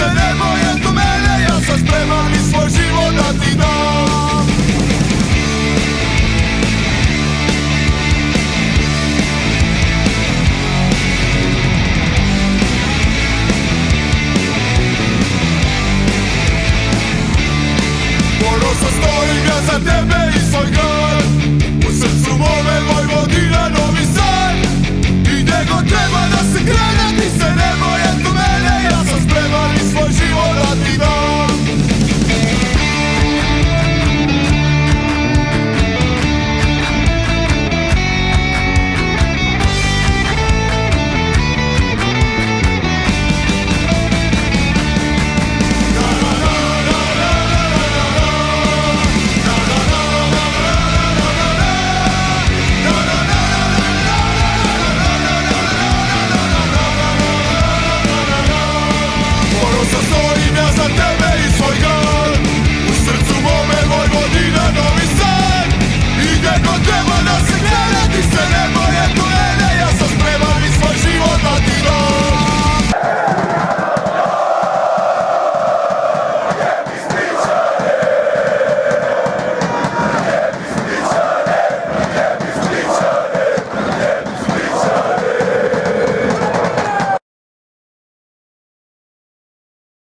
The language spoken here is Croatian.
se ne boje do mene, ja sam spreman i svoj život da ti dam. Ponosno stojim ja za tebe i svoj grad, u srcu mome Vojvodina.